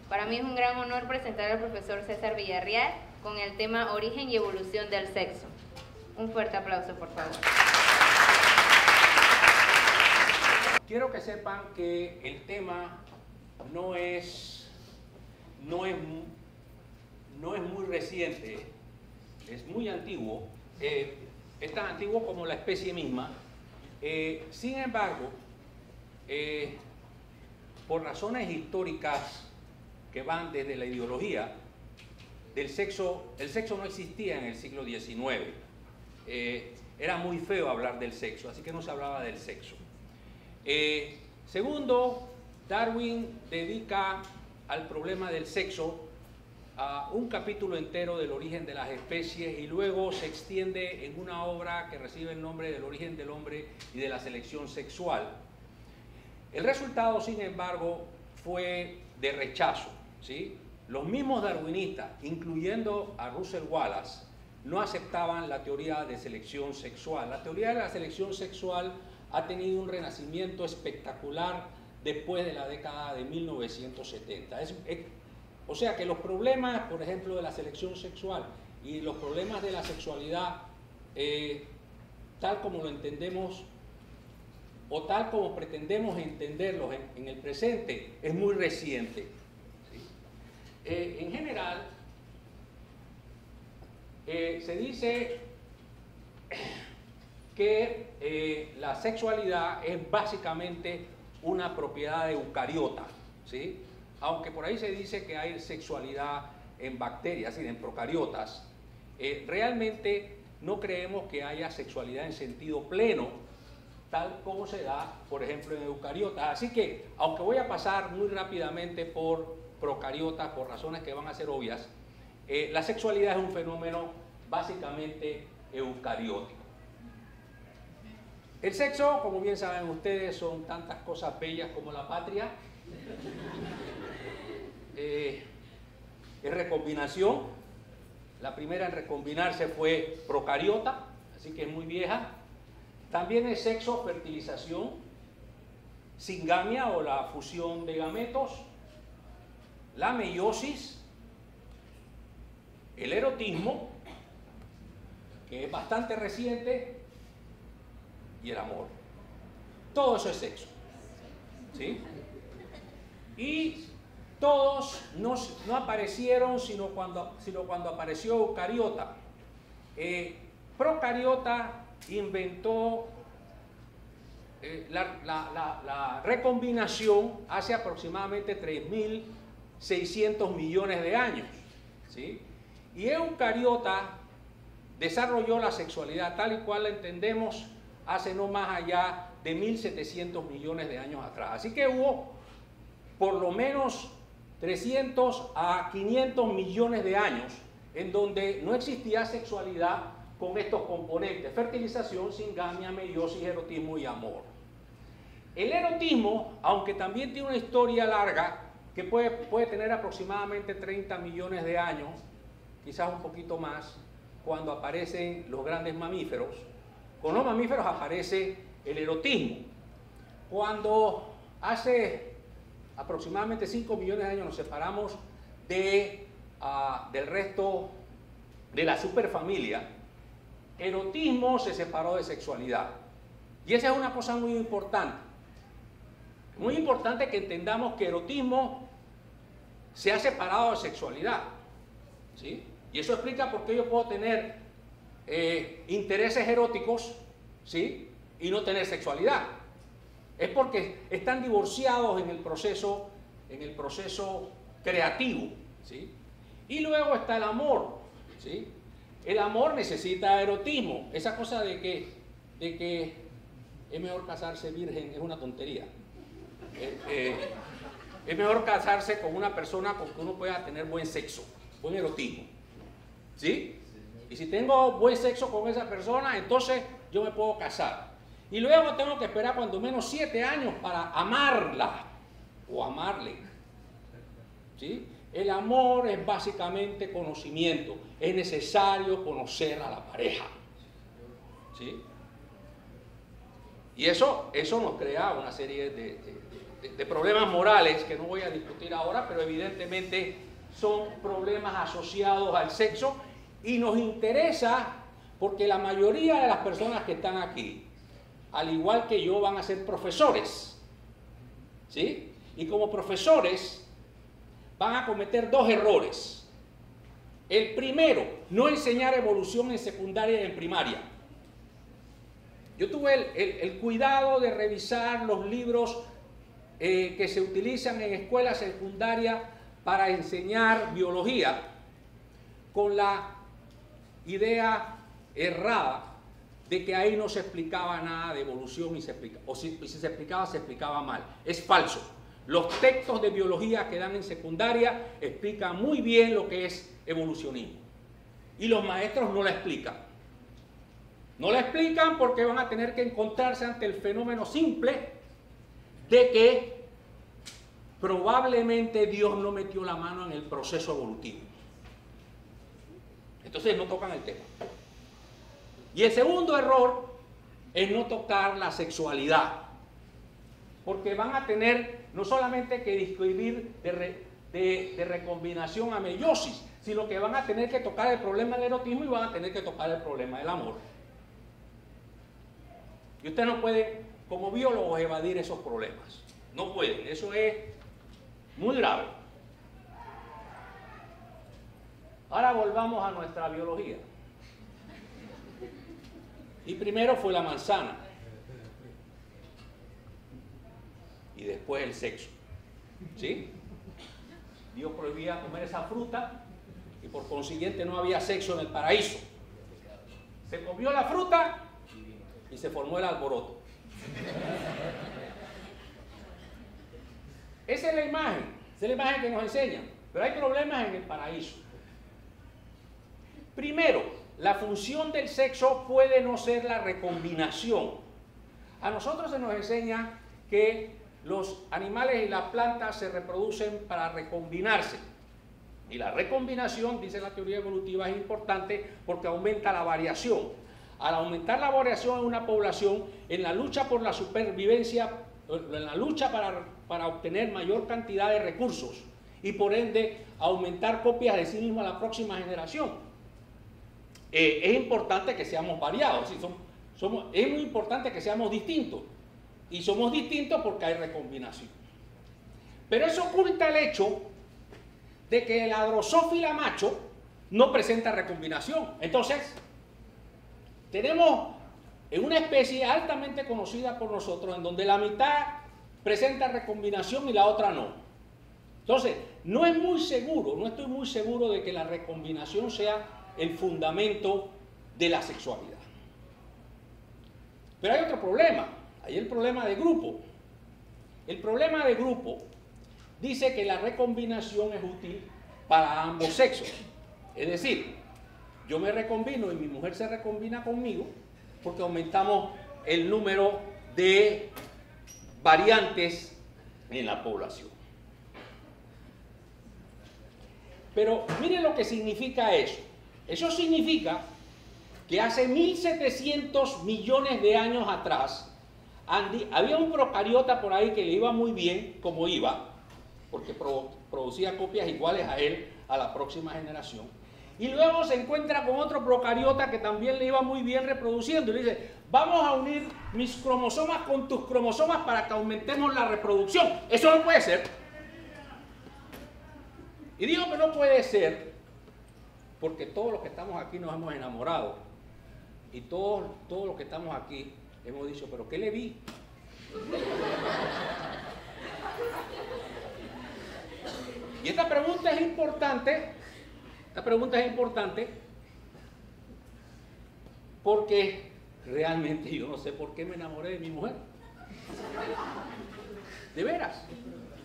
Para mí es un gran honor presentar al profesor César Villarreal con el tema Origen y evolución del sexo. Un fuerte aplauso, por favor. Quiero que sepan que el tema no es muy reciente, es muy antiguo, es tan antiguo como la especie misma. Sin embargo, por razones históricas que van desde la ideología del sexo, el sexo no existía en el siglo XIX. Era muy feo hablar del sexo, así que no se hablaba del sexo. Segundo, Darwin dedica al problema del sexo a un capítulo entero del origen de las especies y luego se extiende en una obra que recibe el nombre del origen del hombre y de la selección sexual. El resultado, sin embargo, fue de rechazo, ¿sí? Los mismos darwinistas, incluyendo a Russell Wallace, no aceptaban la teoría de selección sexual. La teoría de la selección sexual ha tenido un renacimiento espectacular después de la década de 1970. O sea que los problemas, por ejemplo, de la selección sexual y los problemas de la sexualidad, tal como lo entendemos o tal como pretendemos entenderlos en el presente, es muy reciente. ¿Sí? En general, se dice que la sexualidad es básicamente una propiedad eucariota, ¿sí? Aunque por ahí se dice que hay sexualidad en bacterias, es decir, en procariotas, realmente no creemos que haya sexualidad en sentido pleno, tal como se da, por ejemplo, en eucariotas. Así que, aunque voy a pasar muy rápidamente por procariotas, por razones que van a ser obvias, la sexualidad es un fenómeno básicamente eucariótico. El sexo, como bien saben ustedes, son tantas cosas bellas como la patria. Es recombinación. La primera en recombinarse fue procariota, así que es muy vieja. También es sexo, fertilización, singamia o la fusión de gametos, la meiosis, el erotismo, que es bastante reciente, y el amor. Todo eso es sexo, ¿sí? Y todos no aparecieron sino cuando apareció eucariota. Procariota inventó la recombinación hace aproximadamente 3.600 millones de años, ¿sí? Y eucariota desarrolló la sexualidad tal y cual la entendemos hace no más allá de 1.700 millones de años atrás. Así que hubo por lo menos 300 a 500 millones de años en donde no existía sexualidad con estos componentes: fertilización, singamia, meiosis, erotismo y amor. El erotismo, aunque también tiene una historia larga, que puede tener aproximadamente 30 millones de años, quizás un poquito más, cuando aparecen los grandes mamíferos. Con los mamíferos aparece el erotismo. Cuando hace aproximadamente 5 millones de años nos separamos del resto de la superfamilia, erotismo se separó de sexualidad. Y esa es una cosa muy importante. Muy importante que entendamos que erotismo se ha separado de sexualidad, ¿sí? Y eso explica por qué yo puedo tener intereses eróticos, ¿sí? Y no tener sexualidad. Es porque están divorciados en el proceso creativo, ¿sí? Y luego está el amor, ¿sí? El amor necesita erotismo. Esa cosa de que es mejor casarse virgen es una tontería. Es mejor casarse con una persona con que uno pueda tener buen sexo, buen erotismo, ¿sí? Y si tengo buen sexo con esa persona, entonces yo me puedo casar. Y luego tengo que esperar cuando menos 7 años para amarla o amarle, ¿sí? El amor es básicamente conocimiento. Es necesario conocer a la pareja, ¿sí? Y eso nos crea una serie de problemas morales que no voy a discutir ahora, pero evidentemente son problemas asociados al sexo y nos interesa porque la mayoría de las personas que están aquí, al igual que yo, van a ser profesores, ¿sí? Y como profesores van a cometer dos errores. El primero, no enseñar evolución en secundaria y en primaria. Yo tuve el cuidado de revisar los libros que se utilizan en escuelas secundarias para enseñar biología con la idea errada de que ahí no se explicaba nada de evolución y si se explicaba mal. Es falso. Los textos de biología que dan en secundaria explican muy bien lo que es evolucionismo. Y los maestros no la explican. No la explican porque van a tener que encontrarse ante el fenómeno simple de que probablemente Dios no metió la mano en el proceso evolutivo. Entonces no tocan el tema. Y el segundo error es no tocar la sexualidad, porque van a tener no solamente que discutir de recombinación a meiosis, sino que van a tener que tocar el problema del erotismo y van a tener que tocar el problema del amor. Y usted no puede, como biólogos, evadir esos problemas. No pueden, eso es muy grave. Ahora volvamos a nuestra biología. Y primero fue la manzana. Y después el sexo. ¿Sí? Dios prohibía comer esa fruta y por consiguiente no había sexo en el paraíso. Se comió la fruta y se formó el alboroto. Esa es la imagen que nos enseñan. Pero hay problemas en el paraíso. Primero, la función del sexo puede no ser la recombinación. A nosotros se nos enseña que los animales y las plantas se reproducen para recombinarse. Y la recombinación, dice la teoría evolutiva, es importante porque aumenta la variación. Al aumentar la variación en una población, en la lucha por la supervivencia, en la lucha para obtener mayor cantidad de recursos y por ende aumentar copias de sí mismo a la próxima generación, es importante que seamos variados. Es muy importante que seamos distintos. Y somos distintos porque hay recombinación. Pero eso oculta el hecho de que la drosófila macho no presenta recombinación. Entonces, tenemos en una especie altamente conocida por nosotros en donde la mitad presenta recombinación y la otra no. Entonces, no estoy muy seguro de que la recombinación sea el fundamento de la sexualidad. Pero hay otro problema. Hay el problema de grupo. El problema de grupo dice que la recombinación es útil para ambos sexos. Es decir, yo me recombino y mi mujer se recombina conmigo porque aumentamos el número de variantes en la población. Pero miren lo que significa eso. Eso significa que hace 1.700 millones de años atrás había un procariota por ahí que le iba muy bien, como iba, porque producía copias iguales a él a la próxima generación. Y luego se encuentra con otro procariota que también le iba muy bien reproduciendo. Y le dice, vamos a unir mis cromosomas con tus cromosomas para que aumentemos la reproducción. Eso no puede ser. Y digo que no puede ser porque todos los que estamos aquí nos hemos enamorado. Y todos los que estamos aquí hemos dicho, ¿pero qué le vi? Y esta pregunta es importante. Esta pregunta es importante porque realmente yo no sé por qué me enamoré de mi mujer. De veras,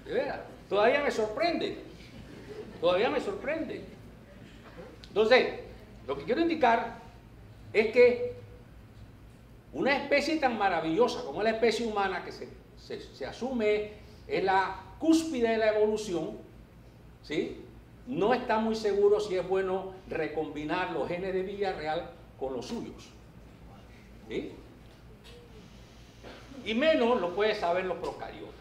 de veras. Todavía me sorprende. Todavía me sorprende. Entonces, lo que quiero indicar es que una especie tan maravillosa como la especie humana, que se asume es la cúspide de la evolución, ¿sí? No está muy seguro si es bueno recombinar los genes de Villarreal con los suyos. ¿Sí? y menos lo pueden saber los procariotas.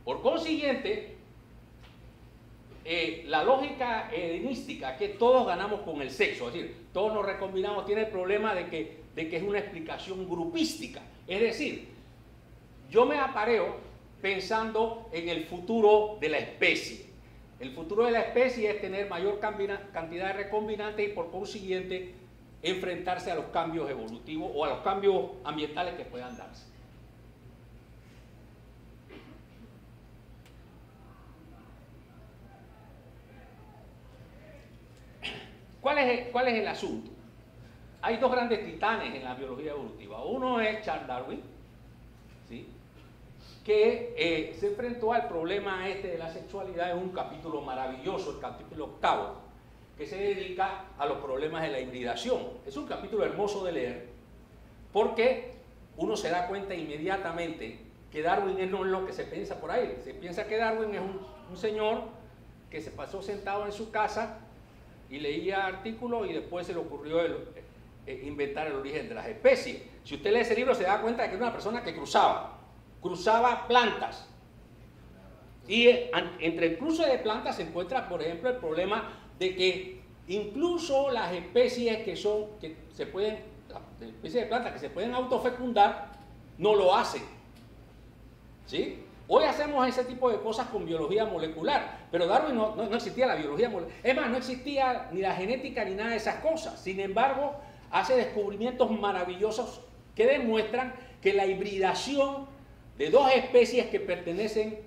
Por consiguiente, la lógica edenística es que todos ganamos con el sexo, es decir, todos nos recombinamos, tiene el problema de que es una explicación grupística. Es decir, yo me apareo pensando en el futuro de la especie. El futuro de la especie es tener mayor cantidad de recombinantes y por consiguiente enfrentarse a los cambios evolutivos o a los cambios ambientales que puedan darse. ¿Cuál es el asunto? Hay dos grandes titanes en la biología evolutiva. Uno es Charles Darwin, ¿sí?, que se enfrentó al problema de la sexualidad en un capítulo maravilloso, el capítulo 8º, que se dedica a los problemas de la hibridación. Es un capítulo hermoso de leer, porque uno se da cuenta inmediatamente que Darwin no es lo que se piensa por ahí. Se piensa que Darwin es un señor que se pasó sentado en su casa y leía artículos y después se le ocurrió inventar el origen de las especies. Si usted lee ese libro se da cuenta de que era una persona que cruzaba plantas. Y entre el cruce de plantas se encuentra, por ejemplo, el problema de que incluso las especies las especies de plantas que se pueden autofecundar no lo hacen, ¿sí? Hoy hacemos ese tipo de cosas con biología molecular, pero Darwin no existía la biología molecular. Es más, no existía ni la genética ni nada de esas cosas. Sin embargo, hace descubrimientos maravillosos que demuestran que la hibridación de dos especies que pertenecen,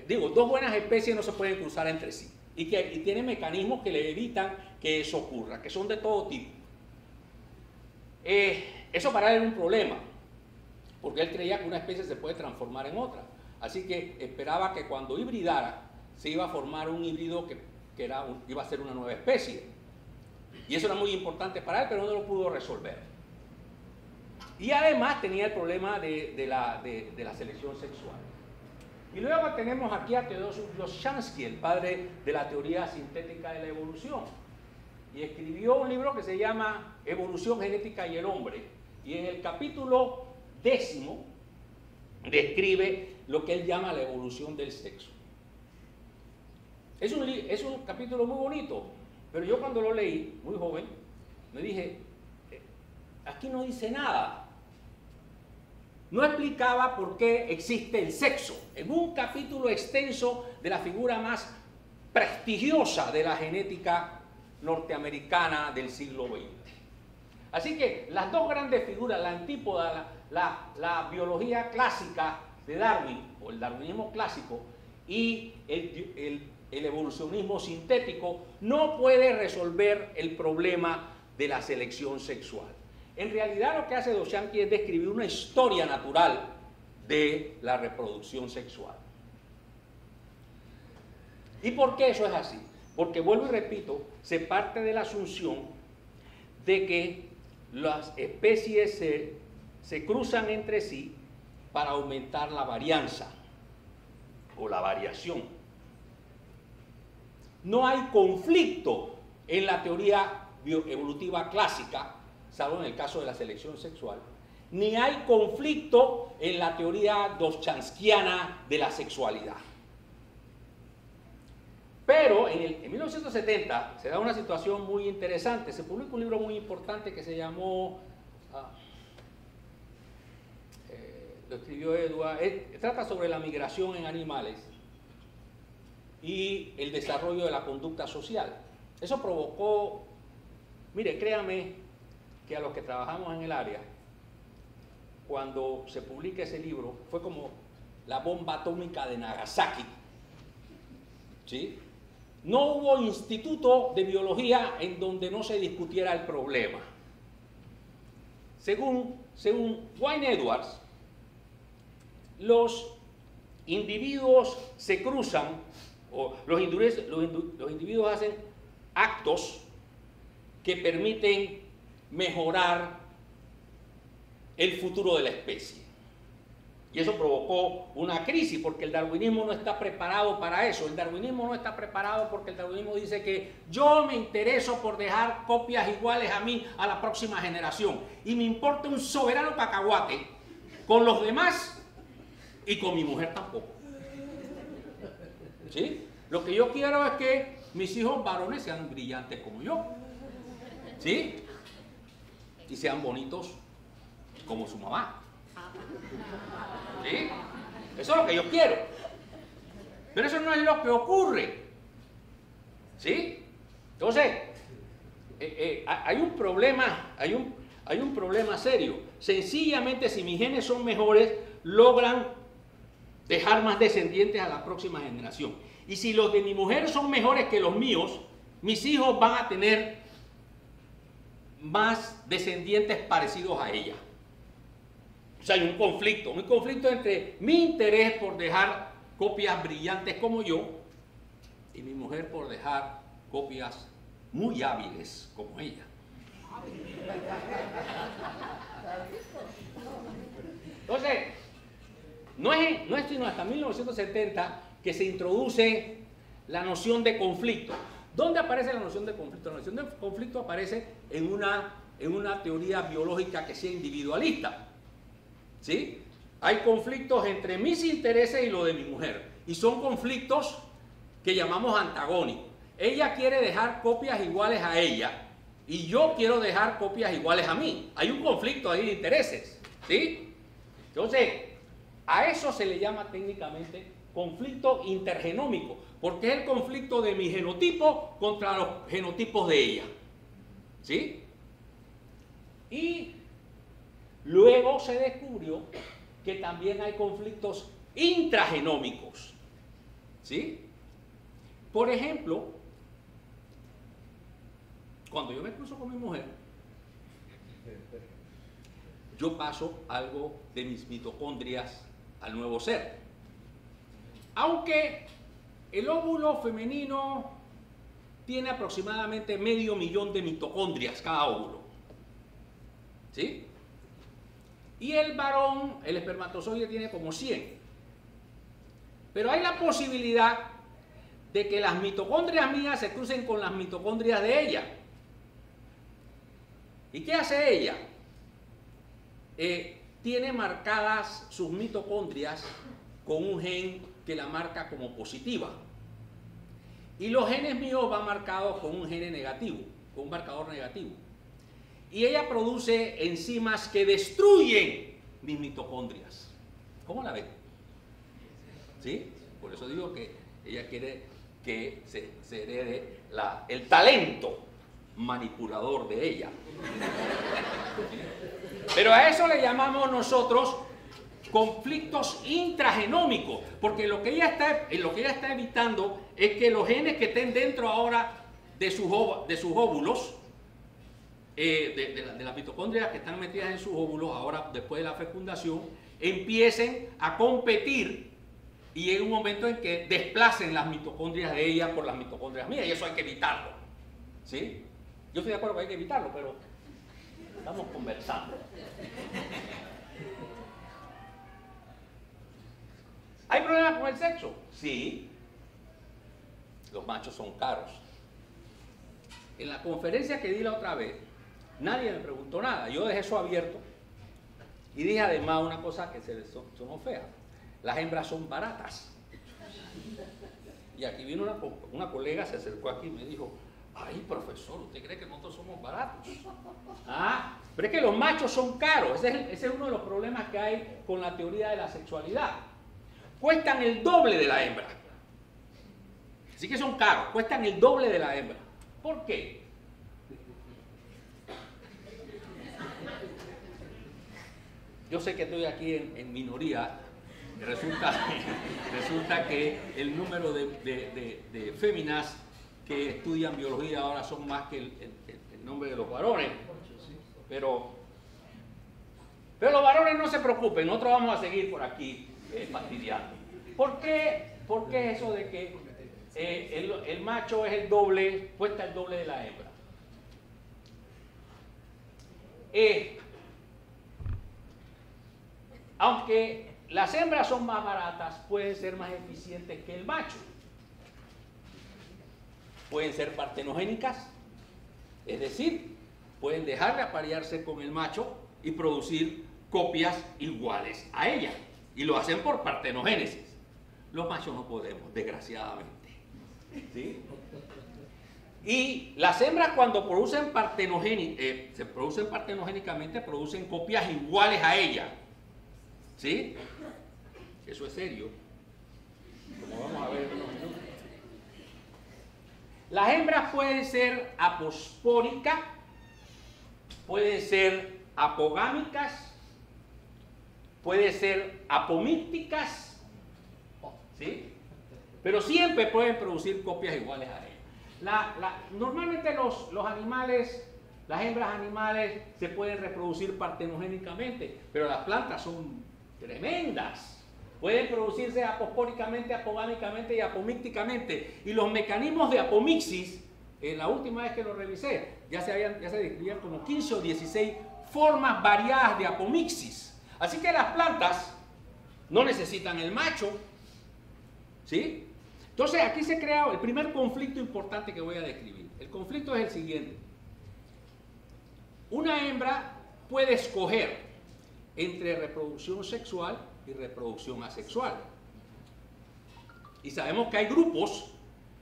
dos buenas especies no se pueden cruzar entre sí. Y tiene mecanismos que le evitan que eso ocurra, que son de todo tipo. Eso para él era un problema, porque él creía que una especie se puede transformar en otra. Así que esperaba que cuando hibridara se iba a formar un híbrido que iba a ser una nueva especie. Y eso era muy importante para él, pero no lo pudo resolver. Y además tenía el problema de la selección sexual. Y luego tenemos aquí a Theodosius Lobzhansky, el padre de la teoría sintética de la evolución. Y escribió un libro que se llama Evolución Genética y el Hombre. Y en el capítulo 10 describe lo que él llama la evolución del sexo. Es un capítulo muy bonito, pero yo cuando lo leí, muy joven, me dije, aquí no dice nada. No explicaba por qué existe el sexo, en un capítulo extenso de la figura más prestigiosa de la genética norteamericana del siglo XX. Así que las dos grandes figuras, la antípoda, la biología clásica de Darwin, o el darwinismo clásico, y el evolucionismo sintético, no puede resolver el problema de la selección sexual. En realidad lo que hace Lobzhansky es describir una historia natural de la reproducción sexual. ¿Y por qué eso es así? Porque, vuelvo y repito, se parte de la asunción de que las especies se cruzan entre sí para aumentar la varianza o la variación. No hay conflicto en la teoría evolutiva clásica, salvo en el caso de la selección sexual, ni hay conflicto en la teoría lobzhanskiana de la sexualidad. Pero en 1970 se da una situación muy interesante. Se publicó un libro muy importante que se llamó, lo escribió Edward, trata sobre la migración en animales y el desarrollo de la conducta social. Eso provocó, mire, créame que a los que trabajamos en el área, cuando se publica ese libro, fue como la bomba atómica de Nagasaki, ¿sí? No hubo instituto de biología en donde no se discutiera el problema. Según Wayne Edwards, los individuos se cruzan, o los individuos hacen actos que permiten mejorar el futuro de la especie. Y eso provocó una crisis, porque el darwinismo no está preparado para eso. El darwinismo no está preparado porque el darwinismo dice que yo me intereso por dejar copias iguales a mí a la próxima generación. Y me importa un soberano cacahuate con los demás y con mi mujer tampoco. ¿Sí? Lo que yo quiero es que mis hijos varones sean brillantes como yo. ¿Sí? Y sean bonitos como su mamá. ¿Sí? Eso es lo que yo quiero. Pero eso no es lo que ocurre. ¿Sí? Entonces, hay un problema, hay un problema serio. Sencillamente, si mis genes son mejores, logran dejar más descendientes a la próxima generación. Y si los de mi mujer son mejores que los míos, mis hijos van a tener más descendientes parecidos a ella. O sea, hay un conflicto entre mi interés por dejar copias brillantes como yo y mi mujer por dejar copias muy hábiles como ella. Entonces, no es sino hasta 1970 que se introduce la noción de conflicto. ¿Dónde aparece la noción de conflicto? La noción de conflicto aparece en una teoría biológica que sea individualista. ¿Sí? Hay conflictos entre mis intereses y los de mi mujer. Y son conflictos que llamamos antagónicos. Ella quiere dejar copias iguales a ella y yo quiero dejar copias iguales a mí. Hay un conflicto ahí de intereses. ¿Sí? Entonces, a eso se le llama técnicamente conflicto intergenómico, porque es el conflicto de mi genotipo contra los genotipos de ella. ¿Sí? Y luego se descubrió que también hay conflictos intragenómicos. ¿Sí? Por ejemplo, cuando yo me cruzo con mi mujer, yo paso algo de mis mitocondrias al nuevo ser. Aunque el óvulo femenino tiene aproximadamente 500.000 de mitocondrias cada óvulo. ¿Sí? Y el varón, el espermatozoide, tiene como 100. Pero hay la posibilidad de que las mitocondrias mías se crucen con las mitocondrias de ella. ¿Y qué hace ella? Tiene marcadas sus mitocondrias con un gen que la marca como positiva. Y los genes míos van marcados con un gene negativo, con un marcador negativo. Y ella produce enzimas que destruyen mis mitocondrias. ¿Cómo la ven? ¿Sí? Por eso digo que ella quiere que se herede el talento manipulador de ella. Pero a eso le llamamos nosotros conflictos intragenómicos, porque lo que ella está evitando es que los genes que estén dentro ahora de sus óvulos, de las mitocondrias que están metidas en sus óvulos ahora después de la fecundación, empiecen a competir y llegue un momento en que desplacen las mitocondrias de ella por las mitocondrias mías, y eso hay que evitarlo. ¿Sí? Yo estoy de acuerdo que hay que evitarlo, pero estamos conversando. ¿Hay problemas con el sexo? Sí. Los machos son caros. En la conferencia que di la otra vez, nadie me preguntó nada. Yo dejé eso abierto y dije además una cosa que se sonó fea. Las hembras son baratas. Y aquí vino una colega, se acercó aquí y me dijo: ay, profesor, ¿usted cree que nosotros somos baratos? Ah, pero es que los machos son caros. Ese es uno de los problemas que hay con la teoría de la sexualidad. Cuestan el doble de la hembra. Así que son caros, cuestan el doble de la hembra. ¿Por qué? Yo sé que estoy aquí en minoría. Resulta que el número de féminas que estudian biología ahora son más que el nombre de los varones. Pero los varones no se preocupen, nosotros vamos a seguir por aquí fastidiando. ¿Por qué eso de que el macho es el doble, cuesta el doble de la hembra? Aunque las hembras son más baratas, pueden ser más eficientes que el macho. Pueden ser partenogénicas, es decir, pueden dejar de aparearse con el macho y producir copias iguales a ella. Y lo hacen por partenogénesis. Los machos no podemos, desgraciadamente. ¿Sí? Y las hembras cuando producen se producen partenogénicamente, producen copias iguales a ella. ¿Sí? Eso es serio. Como vamos a ver en unos minutos. Las hembras pueden ser apospóricas, pueden ser apogámicas, pueden ser apomícticas, ¿sí? Pero siempre pueden producir copias iguales a ella. Normalmente los animales, las hembras animales se pueden reproducir partenogénicamente, pero las plantas son tremendas. Pueden producirse apospóricamente, apogámicamente y apomícticamente. Y los mecanismos de apomixis, la última vez que lo revisé, ya se describían como 15 o 16 formas variadas de apomixis. Así que las plantas no necesitan el macho, ¿sí? Entonces aquí se crea el primer conflicto importante que voy a describir. El conflicto es el siguiente. Una hembra puede escoger entre reproducción sexual y reproducción asexual. Y sabemos que hay grupos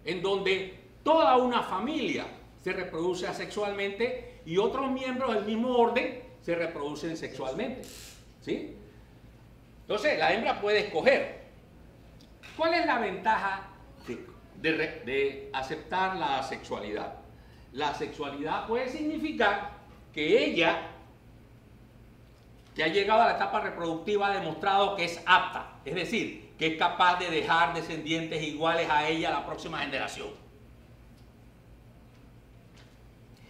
en donde toda una familia se reproduce asexualmente y otros miembros del mismo orden se reproducen sexualmente. ¿Sí? Entonces la hembra puede escoger. ¿Cuál es la ventaja de aceptar la asexualidad? La asexualidad puede significar que ella, que ha llegado a la etapa reproductiva, ha demostrado que es apta, es decir, que es capaz de dejar descendientes iguales a ella a la próxima generación.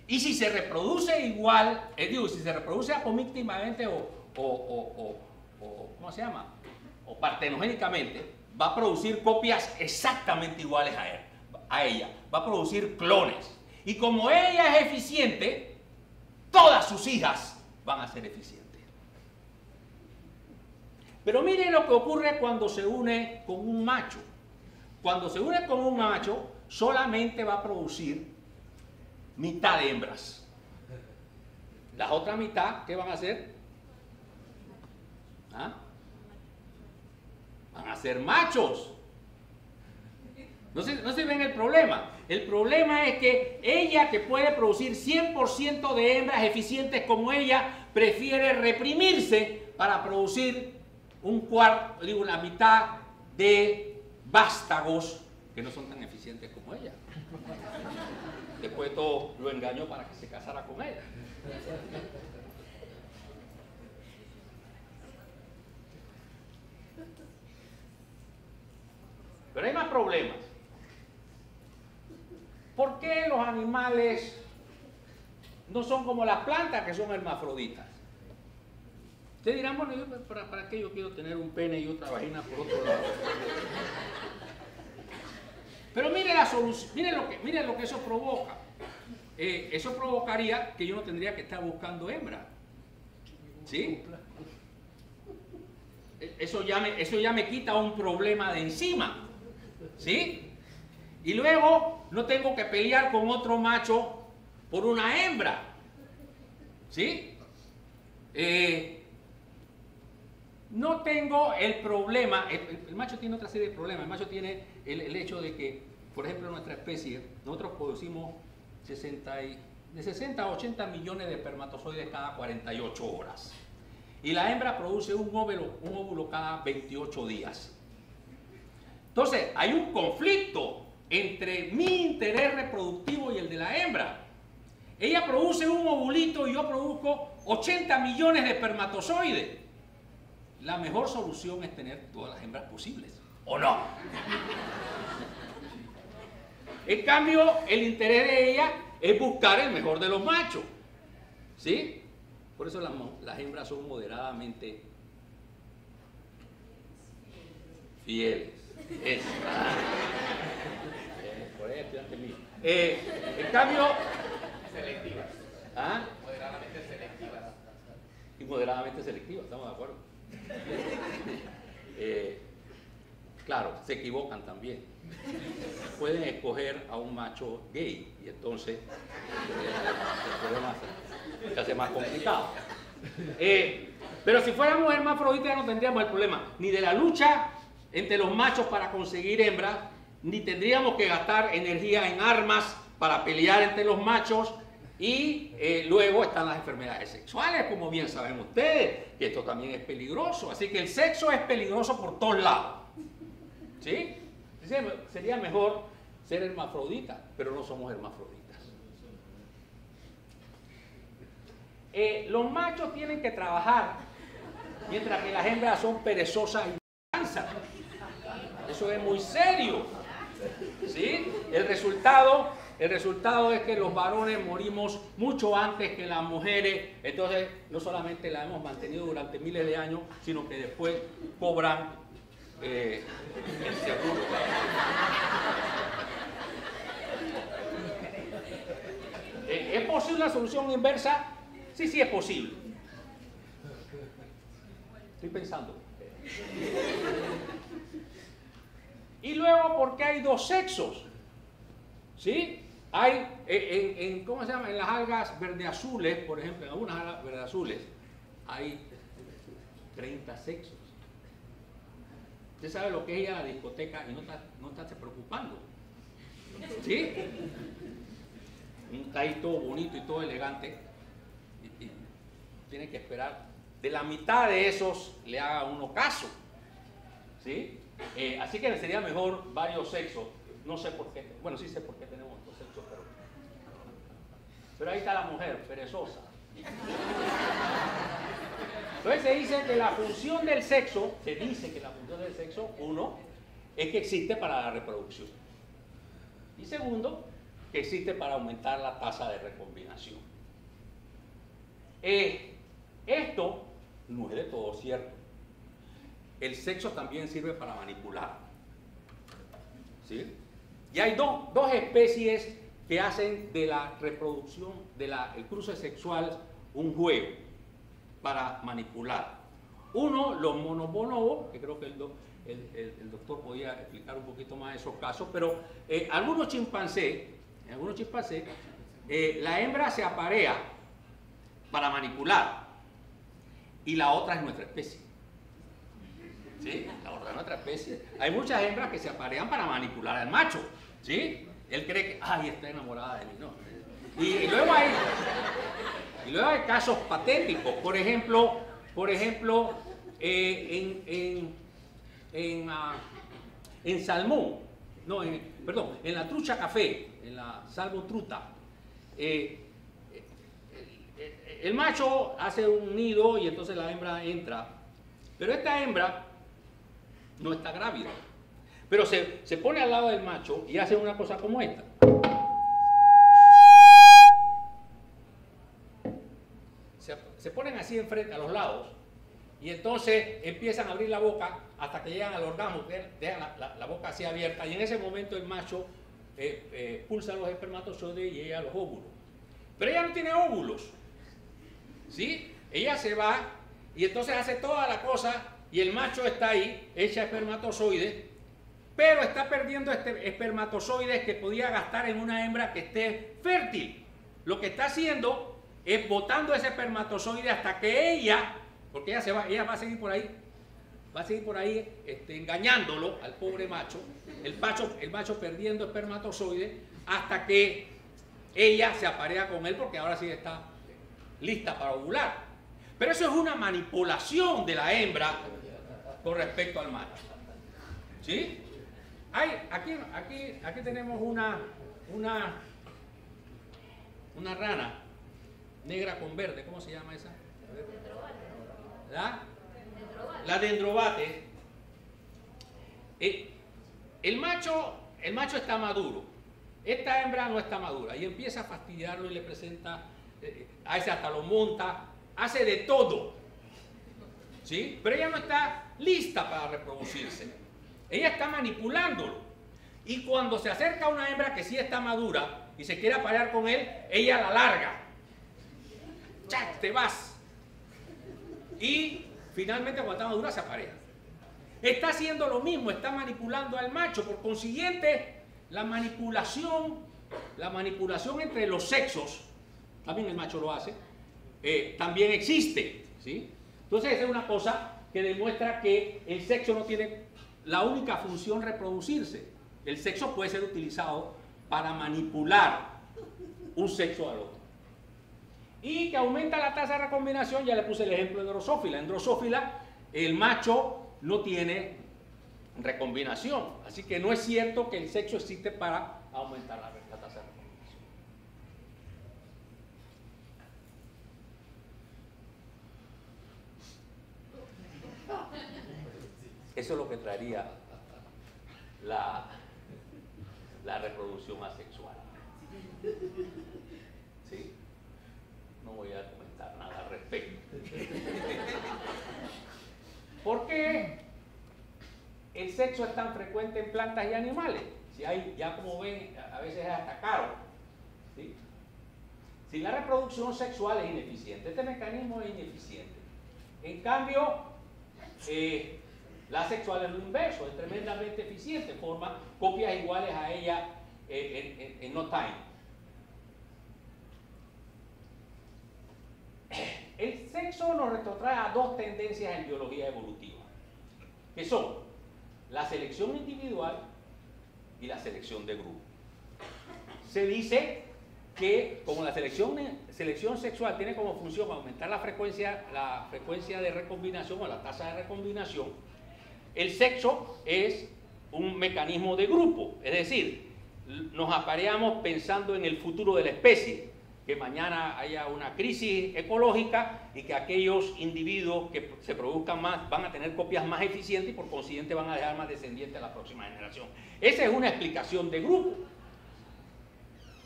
Y si se reproduce igual, si se reproduce apomícticamente ¿cómo se llama? O partenogénicamente, va a producir copias exactamente iguales a ella. Va a producir clones. Y como ella es eficiente, todas sus hijas van a ser eficientes. Pero miren lo que ocurre cuando se une con un macho. Cuando se une con un macho, solamente va a producir mitad de hembras. La otra mitad, ¿qué van a hacer? ¿Ah? Van a ser machos. No se ven el problema. El problema es que ella, que puede producir 100% de hembras eficientes como ella, prefiere reprimirse para producir una mitad de vástagos que no son tan eficientes como ella. Después de todo lo engañó para que se casara con ella. Pero hay más problemas. ¿Por qué los animales no son como las plantas, que son hermafroditas? Ustedes dirán, bueno, ¿para qué yo quiero tener un pene y otra vagina por otro lado? Pero miren la solución, miren lo que eso provoca. Eso provocaría que yo no tendría que estar buscando hembra. ¿Sí? Eso ya me quita un problema de encima. ¿Sí? Y luego no tengo que pelear con otro macho por una hembra. ¿Sí? No tengo el problema, el macho tiene otra serie de problemas. El macho tiene el hecho de que, por ejemplo, en nuestra especie, nosotros producimos de 60 a 80 millones de espermatozoides cada 48 horas. Y la hembra produce un óvulo cada 28 días. Entonces, hay un conflicto entre mi interés reproductivo y el de la hembra. Ella produce un ovulito y yo produzco 80 millones de espermatozoides. La mejor solución es tener todas las hembras posibles, ¿o no? En cambio, el interés de ella es buscar el mejor de los machos. ¿Sí? Por eso las hembras son moderadamente fieles. Por ahí, estudiante mío. En cambio, selectivas. ¿Ah? Moderadamente selectivas. Y moderadamente selectivas, estamos de acuerdo. Claro, se equivocan también. Pueden escoger a un macho gay y entonces el problema se hace más complicado. Pero si fuéramos hermafroditas ya no tendríamos el problema ni de la lucha entre los machos para conseguir hembras, ni tendríamos que gastar energía en armas para pelear entre los machos. Y luego están las enfermedades sexuales, como bien saben ustedes, que esto también es peligroso. Así que el sexo es peligroso por todos lados. ¿Sí? Sería mejor ser hermafrodita, pero no somos hermafroditas. Los machos tienen que trabajar, mientras que las hembras son perezosas y descansan. Eso es muy serio. ¿Sí? El resultado es que los varones morimos mucho antes que las mujeres. Entonces, no solamente la hemos mantenido durante miles de años, sino que después cobran el seguro. ¿Es posible una solución inversa? Sí, sí es posible. Estoy pensando. Y luego, ¿por qué hay dos sexos? ¿Sí? Hay, ¿cómo se llama? En las algas verde-azules, por ejemplo, en algunas algas verde-azules, hay 30 sexos. Usted sabe lo que es ir a la discoteca y no está preocupando. ¿Sí? Está ahí todo bonito y todo elegante. Y tiene que esperar de la mitad de esos le haga uno caso. ¿Sí? Así que sería mejor varios sexos. No sé por qué. Bueno, sí sé por qué tenemos dos sexos, pero ahí está la mujer, perezosa. Entonces se dice que la función del sexo, uno, es que existe para la reproducción. Y segundo, que existe para aumentar la tasa de recombinación. Esto no es de todo cierto. El sexo también sirve para manipular. ¿Sí? Y hay dos especies que hacen de la reproducción, del cruce sexual, un juego para manipular. Uno, los monobonobos, que creo que el doctor podía explicar un poquito más esos casos, pero en algunos chimpancés, la hembra se aparea para manipular y la otra es nuestra especie. ¿Sí? La otra es nuestra especie. Hay muchas hembras que se aparean para manipular al macho. ¿Sí? Él cree que, ay, está enamorada de mí. No. Y luego hay casos patéticos. Por ejemplo, en salmón, no, perdón, en la trucha café, en la salmotruta, el macho hace un nido y entonces la hembra entra. Pero esta hembra no está grávida. Pero se pone al lado del macho y hace una cosa como esta. Se ponen así enfrente a los lados y entonces empiezan a abrir la boca hasta que llegan al orgasmo, dejan la boca así abierta y en ese momento el macho pulsa los espermatozoides y llega a los óvulos. Pero ella no tiene óvulos. ¿Sí? Ella se va y entonces hace toda la cosa y el macho está ahí, echa espermatozoides, pero está perdiendo espermatozoides que podía gastar en una hembra que esté fértil. Lo que está haciendo es botando ese espermatozoide hasta que ella, porque ella va a seguir por ahí, engañándolo al pobre macho, el macho perdiendo espermatozoides hasta que ella se aparea con él porque ahora sí está lista para ovular. Pero eso es una manipulación de la hembra con respecto al macho. ¿Sí? Aquí tenemos una rana negra con verde. ¿Cómo se llama esa? La dendrobate. El macho está maduro. Esta hembra no está madura y empieza a fastidiarlo y le presenta, a ese hasta lo monta, hace de todo. ¿Sí? Pero ella no está lista para reproducirse. Ella está manipulándolo. Y cuando se acerca a una hembra que sí está madura y se quiere aparear con él, ella la larga. ¡Chac! Te vas. Y finalmente cuando está madura se aparea. Está haciendo lo mismo, está manipulando al macho. Por consiguiente, la manipulación entre los sexos, también el macho lo hace, también existe. ¿Sí? Entonces esa es una cosa que demuestra que el sexo no tiene la única función reproducirse. El sexo puede ser utilizado para manipular un sexo al otro. Y que aumenta la tasa de recombinación, ya le puse el ejemplo de Drosófila. En Drosófila el macho no tiene recombinación, así que no es cierto que el sexo existe para aumentar la tasa de recombinación. Eso es lo que traería la reproducción asexual. ¿Sí? No voy a comentar nada al respecto. ¿Por qué el sexo es tan frecuente en plantas y animales? Si hay, ya como ven, a veces es hasta caro. ¿Sí? Si la reproducción sexual es ineficiente, este mecanismo es ineficiente. En cambio, la sexual es lo inverso, es tremendamente eficiente, forma copias iguales a ella en no time. El sexo nos retrotrae a dos tendencias en biología evolutiva, que son la selección individual y la selección de grupo. Se dice que como la selección sexual tiene como función aumentar la frecuencia de recombinación o la tasa de recombinación, el sexo es un mecanismo de grupo, es decir, nos apareamos pensando en el futuro de la especie, que mañana haya una crisis ecológica y que aquellos individuos que se produzcan más van a tener copias más eficientes y por consiguiente van a dejar más descendientes a la próxima generación. Esa es una explicación de grupo.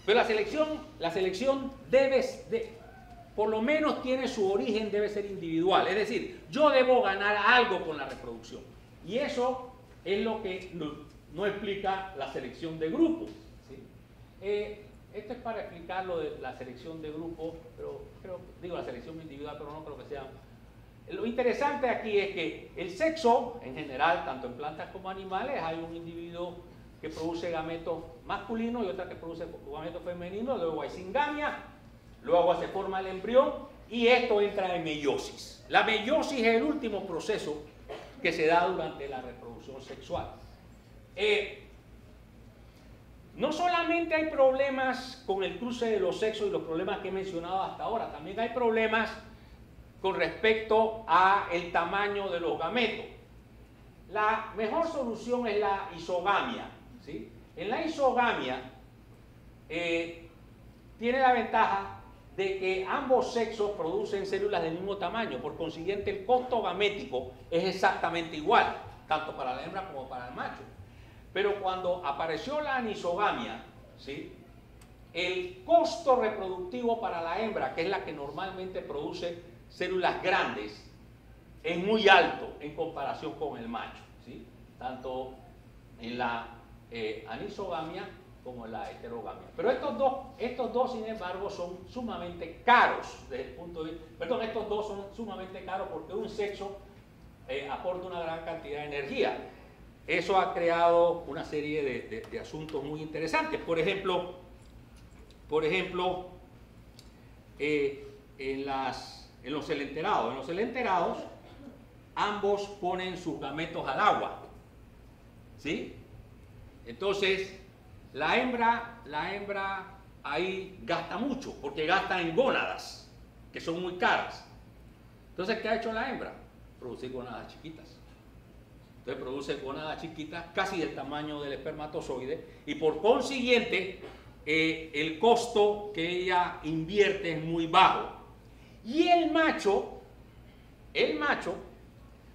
Pero la selección por lo menos tiene su origen, debe ser individual. Es decir, yo debo ganar algo con la reproducción. Y eso es lo que no explica la selección de grupo. ¿Sí? Esto es para explicar lo de la selección de grupo, pero digo la selección individual, pero no creo que sea. Lo interesante aquí es que el sexo, en general, tanto en plantas como animales, hay un individuo que produce gametos masculinos y otra que produce gametos femeninos, luego hay singamia, luego se forma el embrión y esto entra en meiosis. La meiosis es el último proceso que se da durante la reproducción sexual. No solamente hay problemas con el cruce de los sexos y los problemas que he mencionado hasta ahora, también hay problemas con respecto al tamaño de los gametos. La mejor solución es la isogamia, ¿sí? En la isogamia tiene la ventaja de que ambos sexos producen células del mismo tamaño, por consiguiente el costo gamético es exactamente igual, tanto para la hembra como para el macho. Pero cuando apareció la anisogamia, ¿sí?, el costo reproductivo para la hembra, que es la que normalmente produce células grandes, es muy alto en comparación con el macho, ¿sí?, tanto en la anisogamia como en la heterogamia. Pero estos dos, sin embargo, son sumamente caros desde el punto de vista, perdón, estos dos son sumamente caros porque un sexo aporta una gran cantidad de energía. Eso ha creado una serie de asuntos muy interesantes. Por ejemplo, en los celenterados. En los celenterados, ambos ponen sus gametos al agua, ¿sí? Entonces, la hembra ahí gasta mucho, porque gasta en gónadas, que son muy caras. Entonces, ¿qué ha hecho la hembra? Producir gónadas chiquitas. Entonces produce gónadas chiquitas, casi del tamaño del espermatozoide, y por consiguiente el costo que ella invierte es muy bajo. Y el macho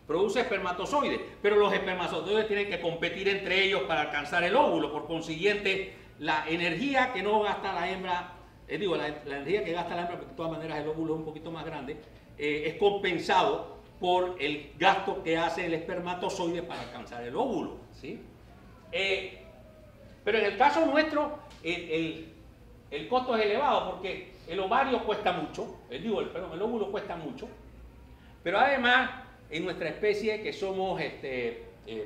produce espermatozoides, pero los espermatozoides tienen que competir entre ellos para alcanzar el óvulo. Por consiguiente, la energía que no gasta la hembra, la energía que gasta la hembra, porque de todas maneras el óvulo es un poquito más grande, es compensado por el gasto que hace el espermatozoide para alcanzar el óvulo, ¿sí? Pero en el caso nuestro, el costo es elevado porque el ovario cuesta mucho, el óvulo cuesta mucho, pero además, en nuestra especie que somos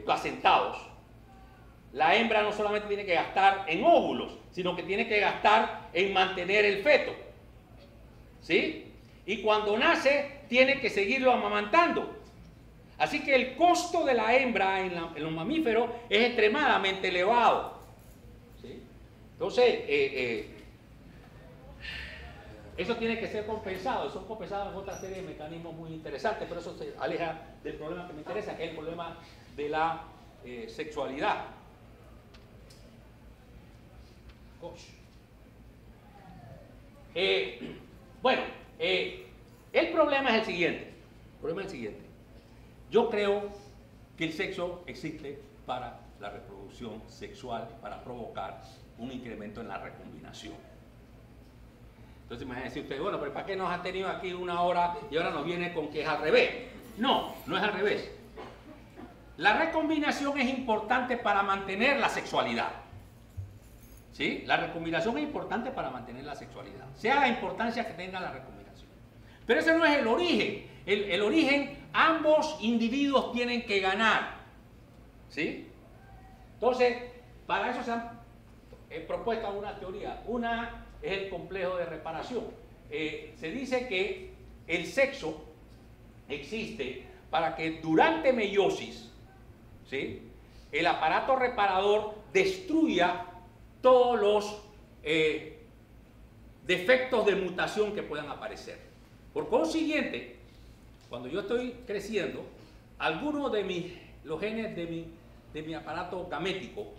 placentados, la hembra no solamente tiene que gastar en óvulos, sino que tiene que gastar en mantener el feto, ¿sí? Y cuando nace, tiene que seguirlo amamantando. Así que el costo de la hembra en los mamíferos es extremadamente elevado. ¿Sí? Entonces, eso tiene que ser compensado. Son compensados en otra serie de mecanismos muy interesantes, pero eso se aleja del problema que me interesa, que es el problema de la sexualidad. Bueno, el problema es el siguiente. Yo creo que el sexo existe para la reproducción sexual, para provocar un incremento en la recombinación. Entonces imagínense ustedes, bueno, pero ¿para qué nos ha tenido aquí una hora y ahora nos viene con que es al revés? No, no es al revés. La recombinación es importante para mantener la sexualidad. ¿Sí? La recombinación es importante para mantener la sexualidad, sea la importancia que tenga la recombinación. Pero ese no es el origen. El origen, ambos individuos tienen que ganar. ¿Sí? Entonces, para eso se han propuesto una teoría. Una es el complejo de reparación. Se dice que el sexo existe para que durante meiosis, ¿sí?, el aparato reparador destruya todos los defectos de mutación que puedan aparecer. Por consiguiente, cuando yo estoy creciendo, algunos de los genes de mi aparato gamético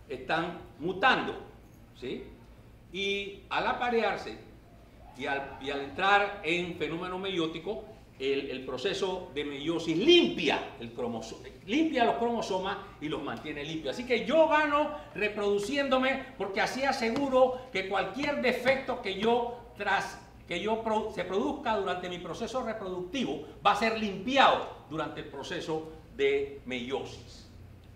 están mutando, ¿sí? Y al aparearse y al entrar en fenómeno meiótico, el proceso de meiosis limpia los cromosomas y los mantiene limpios. Así que yo gano reproduciéndome porque así aseguro que cualquier defecto que se produzca durante mi proceso reproductivo va a ser limpiado durante el proceso de meiosis.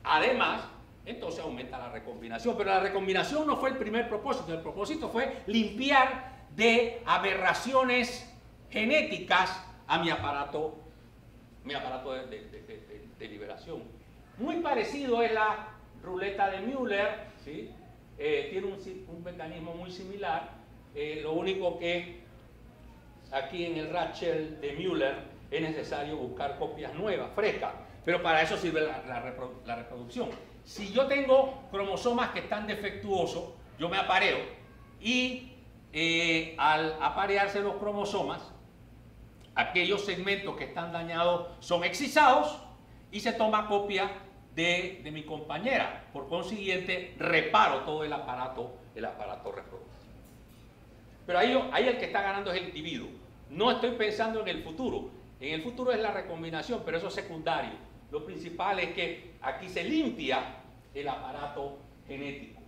Además, entonces aumenta la recombinación, pero la recombinación no fue el primer propósito. El propósito fue limpiar de aberraciones genéticas a mi aparato de liberación. Muy parecido es la ruleta de Müller, ¿sí? Tiene un mecanismo muy similar, lo único que aquí en el Rachel de Müller es necesario buscar copias nuevas, frescas, pero para eso sirve la reproducción. Si yo tengo cromosomas que están defectuosos, yo me apareo y al aparearse los cromosomas, aquellos segmentos que están dañados son excisados y se toma copia de mi compañera. Por consiguiente, reparo todo el aparato reproductivo. Pero ahí el que está ganando es el individuo. No estoy pensando en el futuro. En el futuro es la recombinación, pero eso es secundario. Lo principal es que aquí se limpia el aparato genético.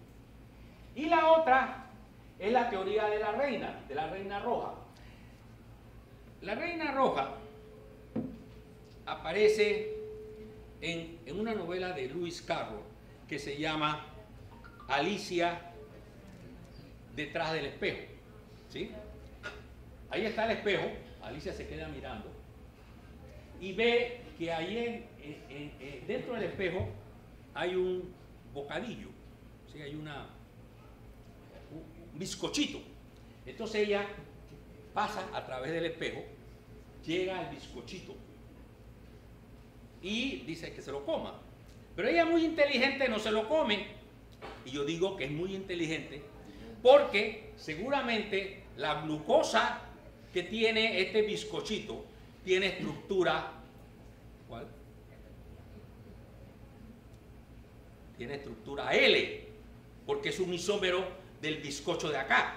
Y la otra es la teoría de la reina roja. La reina roja aparece en una novela de Lewis Carroll que se llama Alicia detrás del espejo. ¿Sí? Ahí está el espejo, Alicia se queda mirando y ve que ahí dentro del espejo hay un bocadillo, ¿sí? Hay un bizcochito. Entonces ella pasa a través del espejo, llega al bizcochito y dice que se lo coma. Pero ella, muy inteligente, no se lo come. Y yo digo que es muy inteligente porque seguramente la glucosa que tiene este bizcochito tiene estructura. ¿Cuál? Tiene estructura L, porque es un isómero del bizcocho de acá.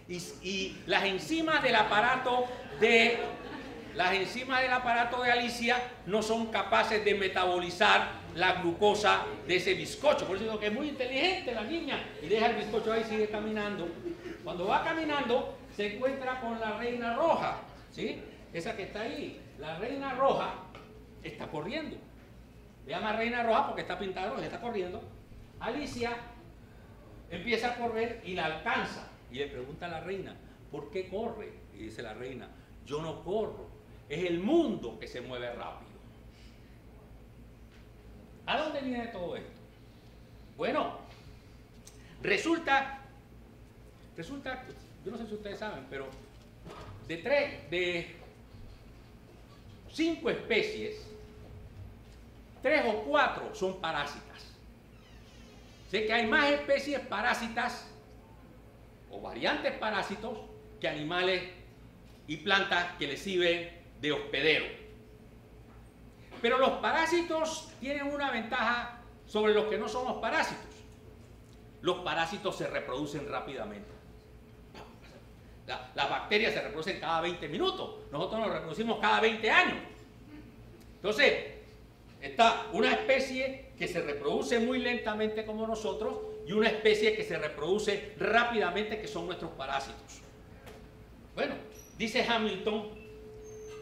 Y las enzimas del aparato de Alicia no son capaces de metabolizar la glucosa de ese bizcocho. Por eso digo que es muy inteligente la niña y deja el bizcocho ahí y sigue caminando. Cuando va caminando se encuentra con la reina roja, ¿sí? Esa que está ahí. La reina roja está corriendo. Se llama reina roja porque está pintada roja, está corriendo. Alicia empieza a correr y la alcanza. Y le pregunta a la reina, ¿por qué corre? Y dice la reina, yo no corro, es el mundo que se mueve rápido. ¿A dónde viene todo esto? Bueno, resulta, yo no sé si ustedes saben, pero de 5 especies, 3 o 4 son parásitas. Sé que hay más especies parásitas o variantes parásitos que animales y plantas que les sirven de hospedero. Pero los parásitos tienen una ventaja sobre los que no somos parásitos. Los parásitos se reproducen rápidamente. Las bacterias se reproducen cada 20 minutos. Nosotros nos reproducimos cada 20 años. Entonces, está una especie que se reproduce muy lentamente como nosotros y una especie que se reproduce rápidamente, que son nuestros parásitos. Bueno, dice Hamilton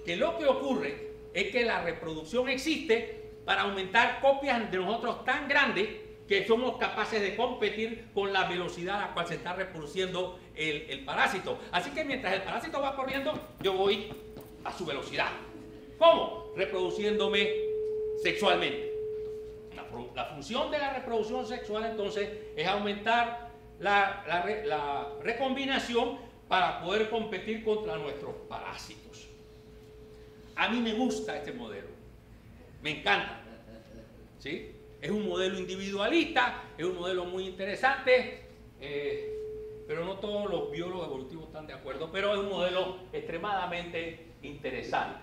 que lo que ocurre es que la reproducción existe para aumentar copias de nosotros tan grandes que somos capaces de competir con la velocidad a la cual se está reproduciendo el parásito. Así que mientras el parásito va corriendo, yo voy a su velocidad. ¿Cómo? Reproduciéndome sexualmente. La función de la reproducción sexual entonces es aumentar la recombinación para poder competir contra nuestros parásitos. A mí me gusta este modelo, me encanta, ¿sí? Es un modelo individualista, es un modelo muy interesante, pero no todos los biólogos evolutivos están de acuerdo, pero es un modelo extremadamente interesante.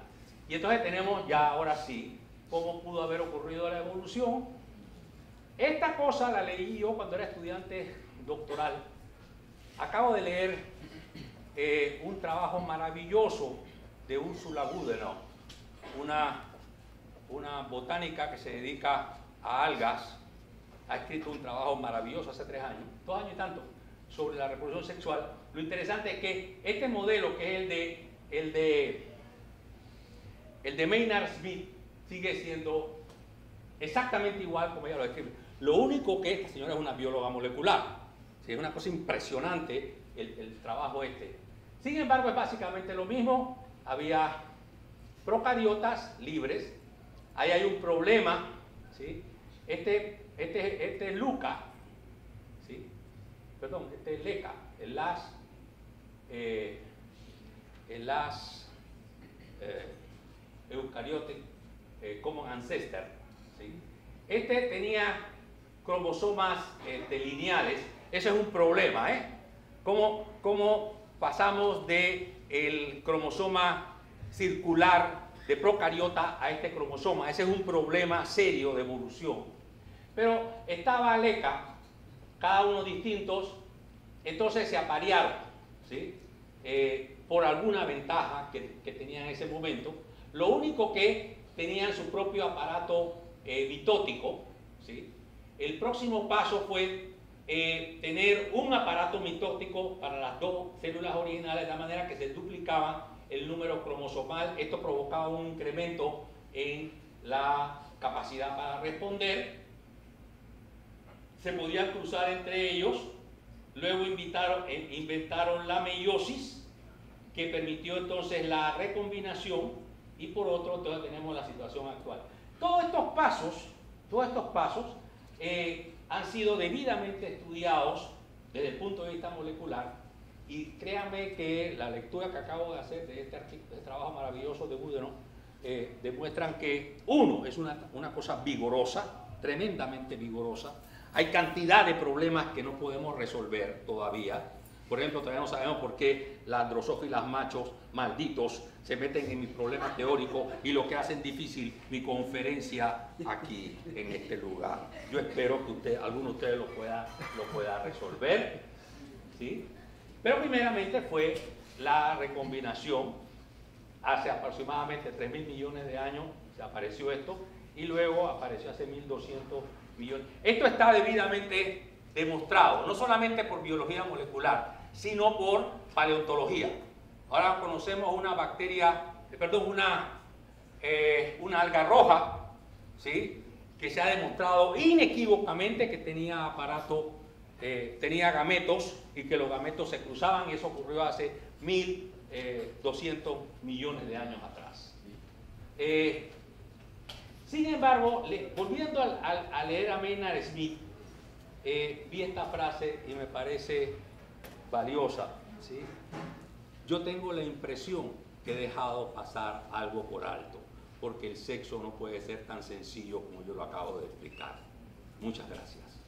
Y entonces tenemos ya ahora sí cómo pudo haber ocurrido la evolución. Esta cosa la leí yo cuando era estudiante doctoral. Acabo de leer un trabajo maravilloso de Ursula Goodenough, una botánica que se dedica a algas. Ha escrito un trabajo maravilloso hace 3 años, 2 años y tanto, sobre la reproducción sexual. Lo interesante es que este modelo, que es el de Maynard Smith, sigue siendo exactamente igual como ella lo describe. Lo único que esta señora es una bióloga molecular. Sí, es una cosa impresionante el trabajo este. Sin embargo, es básicamente lo mismo. Había procariotas libres. Ahí hay un problema, ¿sí? Este es Luca, ¿sí? Perdón, este es Leca, el Eucariotic Common Ancestor, ¿sí? Este tenía cromosomas lineales. Ese es un problema, ¿eh? ¿Cómo pasamos del cromosoma circular de procariota a este cromosoma? Ese es un problema serio de evolución. Pero estaba Leca, cada uno distintos, entonces se aparearon, ¿sí? Por alguna ventaja que tenían en ese momento. Lo único que tenían su propio aparato mitótico, ¿sí? El próximo paso fue tener un aparato mitótico para las 2 células originales, de la manera que se duplicaban el número cromosomal. Esto provocaba un incremento en la capacidad para responder. Se podían cruzar entre ellos. Luego inventaron la meiosis, que permitió entonces la recombinación, y por otro entonces tenemos la situación actual. Todos estos pasos han sido debidamente estudiados desde el punto de vista molecular, y créanme que la lectura que acabo de hacer de este trabajo maravilloso de Goodenough demuestran que uno es una cosa vigorosa, tremendamente vigorosa. Hay cantidad de problemas que no podemos resolver todavía. Por ejemplo, todavía no sabemos por qué las drosófilas machos malditos se meten en mis problemas teóricos y lo que hacen difícil mi conferencia aquí en este lugar. Yo espero que alguno de ustedes lo pueda resolver, ¿sí? Pero primeramente fue la recombinación. Hace aproximadamente 3.000 millones de años se apareció esto, y luego apareció hace 1.200 millones. Esto está debidamente demostrado, no solamente por biología molecular, sino por paleontología. Ahora conocemos una alga roja, ¿sí? Que se ha demostrado inequívocamente que tenía tenía gametos, y que los gametos se cruzaban, y eso ocurrió hace 1.200 millones de años atrás. Sin embargo, volviendo a leer a Maynard Smith, vi esta frase y me parece valiosa, ¿sí? Yo tengo la impresión que he dejado pasar algo por alto. porque el sexo no puede ser tan sencillo como yo lo acabo de explicar. Muchas gracias.